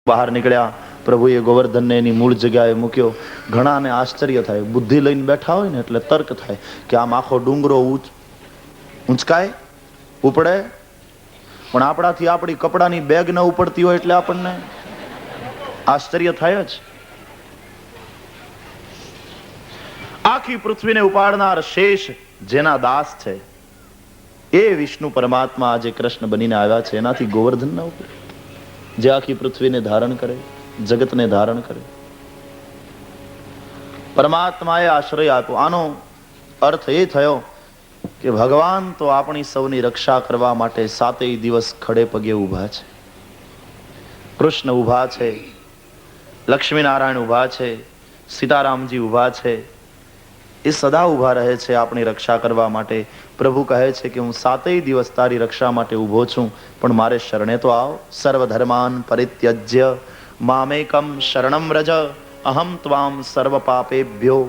બહાર નીકળ્યા, પ્રભુએ ગોવર્ધનને એની મૂળ જગ્યાએ મૂક્યો. ઘણાને આશ્ચર્ય થાય, બુદ્ધિ લઈને બેઠા હોય ને એટલે તર્ક થાય કે આમ આખો ડુંગરો ઊંચકાય ઉપડે, પણ આપણાથી આપણી કપડાની બેગ ન ઉપડતી હોય એટલે આપણને આશ્ચર્ય થાય જ. આખી પૃથ્વીને ઉપાડનાર શેષ જેના દાસ છે એ વિષ્ણુ પરમાત્મા આજે કૃષ્ણ બનીને આવ્યા છે. એનાથી ગોવર્ધન ન ઉપડે, જે આખી પૃથ્વીને ધારણ કરે, જગતને ધારણ કરે. પરમાત્માએ આશ્રય આપ્યો. આનો અર્થ એ થયો કે ભગવાન તો આપણી સૌની રક્ષા કરવા માટે સાતેય દિવસ ખડે પગે ઊભા છે. કૃષ્ણ ઊભા છે, લક્ષ્મીનારાયણ ઊભા છે, સીતારામજી ઊભા છે. એ સદા ઊભા રહે છે આપણી રક્ષા કરવા માટે. પ્રભુ કહે છે કે હું સાતેય દિવસ તારી રક્ષા માટે ઊભો છું, પણ મારે શરણે તો આવ. સર્વધર્માન પરિત્યજ્ય મામેકમ શરણમ વ્રજ, અહમ ત્વામ સર્વ પાપેભ્યો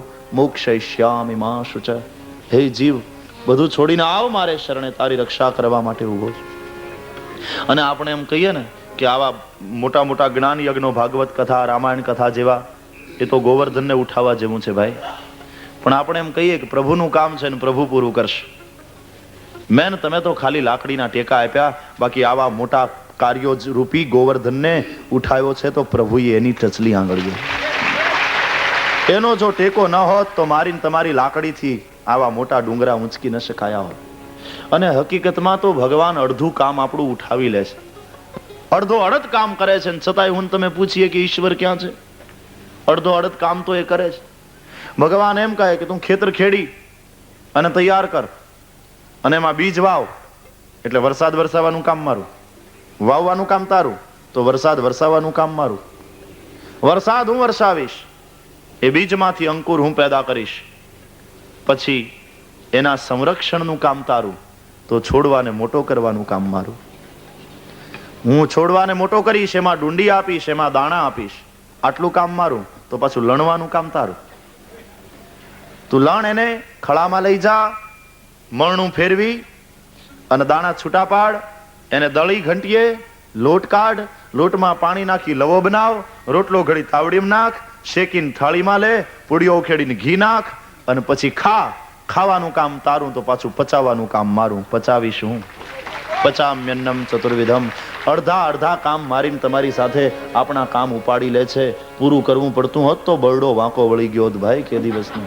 મોક્ષયિષ્યામિ મા શુચ. હે જીવ, બધું છોડીને આવ મારે શરણે, તારી રક્ષા કરવા માટે ઊભો છું. અને આપણે એમ કહીએ ને કે આવા મોટા મોટા જ્ઞાન યજ્ઞો, ભાગવત કથા, રામાયણ કથા જેવા, એ તો ગોવર્ધનને ઉઠાવવા જેવું છે ભાઈ. પણ આપણે એમ કહીએ કે પ્રભુનું કામ છે ને પ્રભુ પૂરું કરશે. મેન તમે તો ખાલી લાકડીના ટેકા આપ્યા, બાકી આવા મોટા કાર્યો રૂપી ગોવર્ધનને ઉઠાવ્યો છે તો પ્રભુએ એની ટચલી આંગળીઓ. એનો જો ટેકો ન હોત તો મારીને તમારી લાકડીથી આવા મોટા ડુંગરા ઊંચકી ન શકાયા હોત. અને હકીકતમાં તો ભગવાન અડધું કામ આપણું ઉઠાવી લે છે, અડધો અડધ કામ કરે છે. છતાંય હું તમે પૂછીએ કે ઈશ્વર ક્યાં છે? અડધો અડધ કામ તો એ કરે છે. ભગવાન એમ કહે કે તું ખેતર ખેડી અને તૈયાર કર, અને એમાં બીજ વાવ, એટલે વરસાદ વરસાવવાનું કામ મારું. વાવવાનું કામ તારું, તો વરસાદ વરસાવવાનું કામ મારું. વરસાદ હું વરસાવીશ, એ બીજમાંથી અંકુર હું પેદા કરીશ. પછી એના સંરક્ષણનું કામ તારું, તો છોડવાને મોટો કરવાનું કામ મારું. હું છોડવાને મોટો કરીશ, એમાં ડુંડી આપીશ, એમાં દાણા આપીશ, આટલું કામ મારું. તો પાછું લણવાનું કામ તારું. તું લણ, એને ખળામાં લઈ જા, મણનું ફેરવી અને દાણા છૂટા પાડ, એને દળી ઘંટીએ, લોટ કાઢ, લોટમાં પાણી નાખી લવો બનાવ, રોટલો ઘડી તાવડીમાં નાખ, શેકીને થાળીમાં લે, પૂડીઓ ઉખેડીને ઘી નાખ, અને પછી ખા. ખાવાનું કામ તારું, તો પાછું પચાવવાનું કામ મારું. પચાવીશું, પચામ્યન્નમ ચતુર્વિધમ. અડધા અડધા કામ મારીને તમારી સાથે આપણા કામ ઉપાડી લે છે. પૂરું કરવું પડતું હોત તો બરડો વાંકો વળી ગયો હોત ભાઈ કે દિવસનું.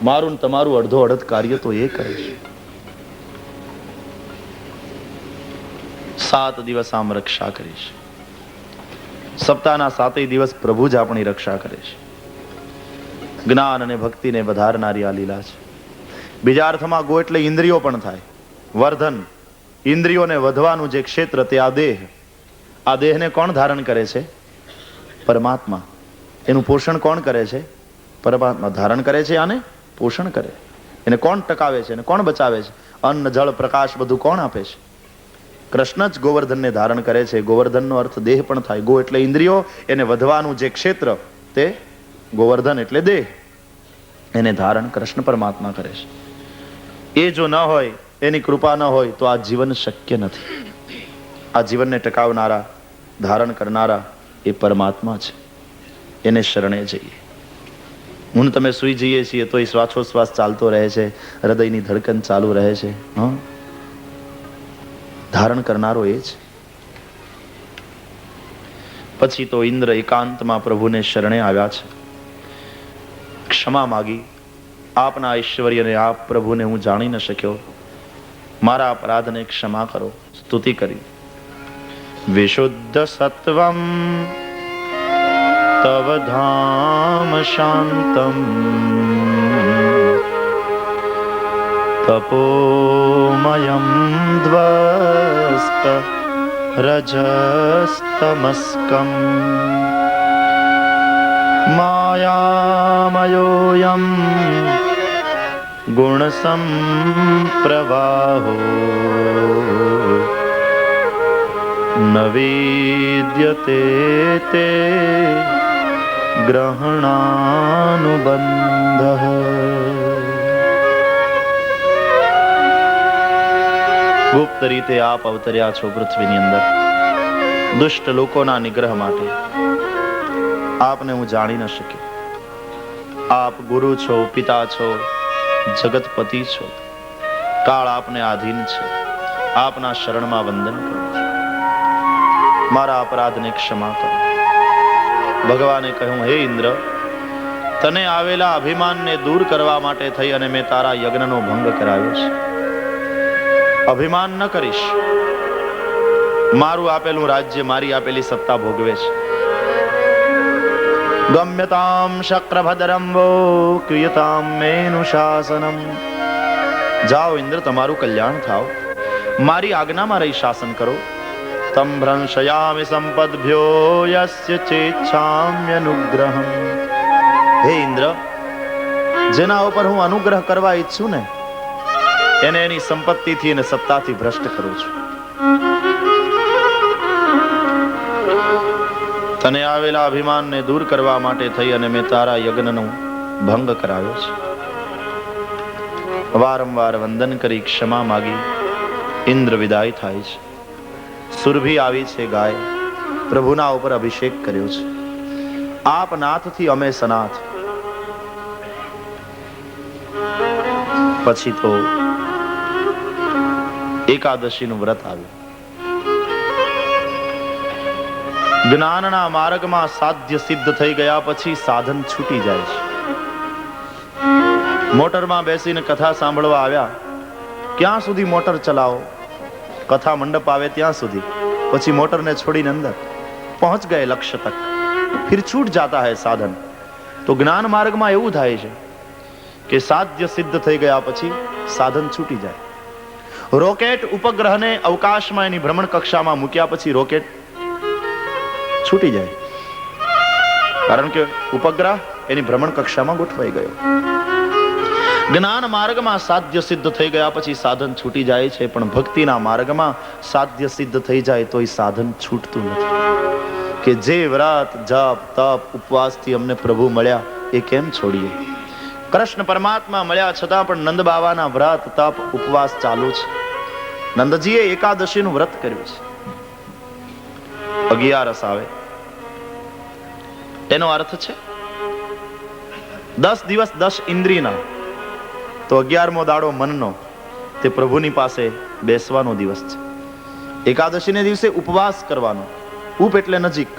મારું ને તમારું અડધો અડધ કાર્ય તો એ કરે છે. 7 દિવસ આમ રક્ષા કરીશ. સપ્તાહના 7 દિવસ પ્રભુ જ આપણી રક્ષા કરે છે. જ્ઞાન અને ભક્તિને વધારનારી આ લીલા છે. બીજા અર્થમાં ગો એટલે ઇન્દ્રિયો પણ થાય. વર્ધન, ઇન્દ્રિયોને વધવાનું જે ક્ષેત્ર તે આ દેહ. આ દેહને કોણ ધારણ કરે છે? પરમાત્મા. એનું પોષણ કોણ કરે છે? પરમાત્મા ધારણ કરે છે, આને પોષણ કરે. એને કોણ ટકાવે છે? એને કોણ બચાવે છે? અન્ન, જળ, પ્રકાશ બધું કોણ આપે છે? કૃષ્ણ જ ગોવર્ધનને ધારણ કરે છે. ગોવર્ધનનો અર્થ દેહ પણ થાય. ગો એટલે ઇન્દ્રિયો, એને વધવાનું જે ક્ષેત્ર તે ગોવર્ધન એટલે દેહ. એને ધારણ કૃષ્ણ પરમાત્મા કરે છે. એ જો ન હોય, એની કૃપા ન હોય તો આ જીવન શક્ય નથી. આ જીવનને ટકાવનારા, ધારણ કરનારા એ પરમાત્મા છે. એને શરણે જઈએ. હું તમે સુઈ જઈએ છીએ તો એ શ્વાસોશ્વાસ ચાલતો રહે છે, હૃદયની ધડકન ચાલુ રહે છે. ધારણ કરનારો એ છે. પછી તો ઇન્દ્ર એકાંતમાં પ્રભુને શરણે આવ્યા છે. ક્ષમા માગી, આપના ઐશ્વર્યને આપ પ્રભુને હું જાણી ન શક્યો, મારા અપરાધને ક્ષમા કરો. સ્તુતિ કરી. વિશુદ્ધ સત્વમ તવ ધામ શાંતમ તપોમયમ ધ્વસ્ત રજસ્તમસ્કમ માયામયોયમ ગુણસંપ્રવાહો ન વિદ્યતે તે ગ્રહણાનુબંધ. ગુપ્ત રીતે આપ અવતર્યા છો પૃથ્વીની અંદર. દુષ્ટ લોકોના નિગ્રહ માટે આપને હું જાણી ન શકી. આપ ગુરુ છો, પિતા છો, જગતપતિ છો. કાળ આપને આધીન છે. આપના શરણમાં વંદન કરું છું. મારા અપરાધને ક્ષમા કરો. ભગવાને કહ્યું, હે ઇન્દ્ર, તને આવેલા અભિમાનને દૂર કરવા માટે થઈ અને મેં તારા યજ્ઞનો ભંગ કરાવ્યો છે. અભિમાન ન કરીશ. મારું આપેલું રાજ્ય, મારી આપેલી સત્તા ભોગવે છે. ગમ્યતામ શક્રભદ્રમ વો ક્રિયતામ મેનુ શાસનમ. જાઓ ઇન્દ્ર, તમારું કલ્યાણ થાવ. મારી આજ્ઞામાં રહી શાસન કરો. તમ ભ્રંશયામિ સંપદભ્યો યસ્ય ચેચ્છામ્યનુગ્રહમ. હે ઇન્દ્ર, જેના ઉપર હું અનુગ્રહ કરવા ઈચ્છું ને એને એની સંપત્તિથી અને સત્તાથી ભ્રષ્ટ કરું છું. તને આવેલા અભિમાનને દૂર કરવા માટે થઈ અને મેં તારા યજ્ઞનો ભંગ કરાવ્યો છે. વારંવાર વંદન કરી ક્ષમા માગી ઇન્દ્ર વિદાય થાય છે. સુરભી આવી છે ગાય. પ્રભુના ઉપર અભિષેક કર્યો છે. આપ નાથથી અમે સનાથ. પછી તો એકાદશીનું વ્રત આવ્યું. જ્ઞાનના માર્ગમાં સાધ્ય સિદ્ધ થઈ ગયા પછી સાધન છૂટી જાય છે. મોટરમાં બેસીને કથા સાંભળવા આવ્યા, ક્યાં સુધી મોટર ચલાવો? કથા મંડપ આવે ત્યાં સુધી. પછી મોટરને છોડીને અંદર પહોંચ ગયે લક્ષ્ય તક, ફિર છૂટ જાતા હૈ સાધન. તો જ્ઞાન માર્ગમાં એવું થાય છે કે સાધ્ય સિદ્ધ થઈ ગયા પછી સાધન છૂટી જાય. રોકેટ ઉપગ્રહને અવકાશમાં એની ભ્રમણ કક્ષામાં મૂક્યા પછી રોકેટ છૂટી જાય, કારણ કે ઉપગ્રહ એની ભ્રમણ કક્ષામાં ગોઠવાઈ ગયો. જ્ઞાન માર્ગમાં સાધ્ય સિદ્ધ થઈ ગયા પછી સાધન છૂટી જાય છે, પણ ભક્તિના માર્ગમાં સાધ્ય સિદ્ધ થઈ જાય તોય સાધન છૂટતું નથી. કે જે વ્રત, જપ, તપ, ઉપવાસથી અમને પ્રભુ મળ્યા એ કેમ છોડીએ? કૃષ્ણ પરમાત્મા મળ્યા છતાં પણ નંદ બાવાના વ્રત, તપ, ઉપવાસ ચાલુ છે. નંદજીએ એકાદશીનું વ્રત કર્યું છે. 11 આવે એનો અર્થ છે 10 દિવસ 10 ઇન્દ્રિયના, તો 11મો દાડો મનનો, તે પ્રભુની પાસે બેસવાનો દિવસ છે. એકાદશીને દિવસે ઉપવાસ કરવાનો. ઉપ એટલે નજીક.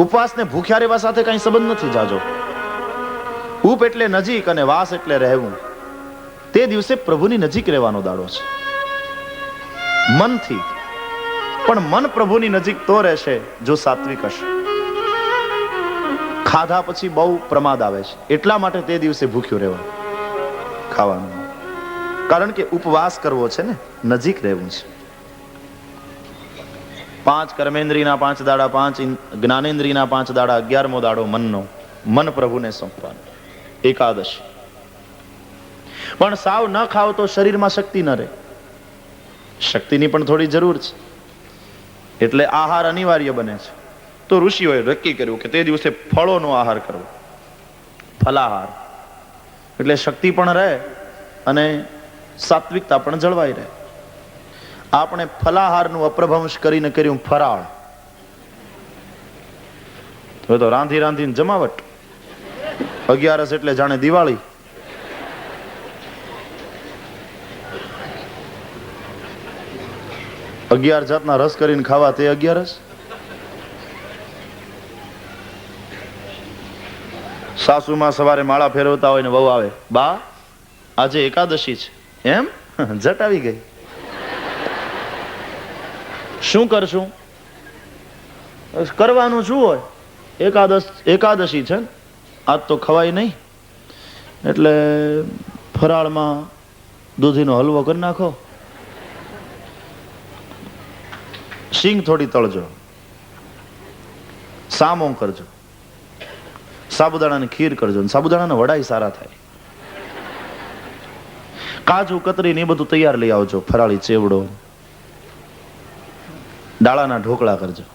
ઉપવાસને ભૂખ્યા રહેવા સાથે કઈ સંબંધ નથી જાજો. ઉપ એટલે નજીક અને વાસ એટલે રહેવું. તે દિવસે પ્રભુની નજીક રહેવાનો દાડો છે, મનથી. પણ મન પ્રભુની નજીક તો રહેશે જો સાત્વિક હશે. ખાધા પછી બહુ પ્રમાદ આવે છે, એટલા માટે તે દિવસે ભૂખ્યું રહેવાનું, ખાવાનું. કારણ કે ઉપવાસ કરવો છે ને, નજીક રહેવું છે. 5 કર્મેન્દ્રિયના 5 દાડા, 5 જ્ઞાનેન્દ્રિયના 5 દાડા, 11મો દાડો મનનો. મન પ્રભુને સોંપવાનું. એકાદશી. પણ સાવ ન ખાવ તો શરીરમાં શક્તિ ન રહે. શક્તિની પણ થોડી જરૂર છે, એટલે આહાર અનિવાર્ય બને છે. તો ઋષિઓએ નક્કી કર્યું કે તે દિવસે ફળોનો આહાર કરવો, ફલાહાર. એટલે શક્તિ પણ રહે અને સાત્વિકતા પણ જળવાઈ રહે. આપણે ફલાહારનું અપ્રભંશ કરીને કર્યું ફરાળ. હવે તો રાંધી રાંધીને જમાવટ. 11 એટલે જાણે દિવાળી. અગિયાર જાતના રસ કરીને ખાવા, તે 11. સાસુમાં સવારે માળા ફેરવતા હોય ને વહુ આવે, બા આજે એકાદશી છે. એમ? જટ આવી ગઈ. શું કરશું? કરવાનું શું હોય? એકાદશી છે ને, આજ તો ખવાય નહીં, એટલે ફરાળમાં દૂધીનો હલવો કરી નાખો, શીંગ થોડી તળજો, સામો કરજો, સાબુદાણાની ખીર કરજો. સાબુદાણાના વડાય સારા થાય. કાજુ કતરી ને એ બધું તૈયાર લઈ આવજો. ફરાળી ચેવડો, ડાળાના ઢોકળા કરજો.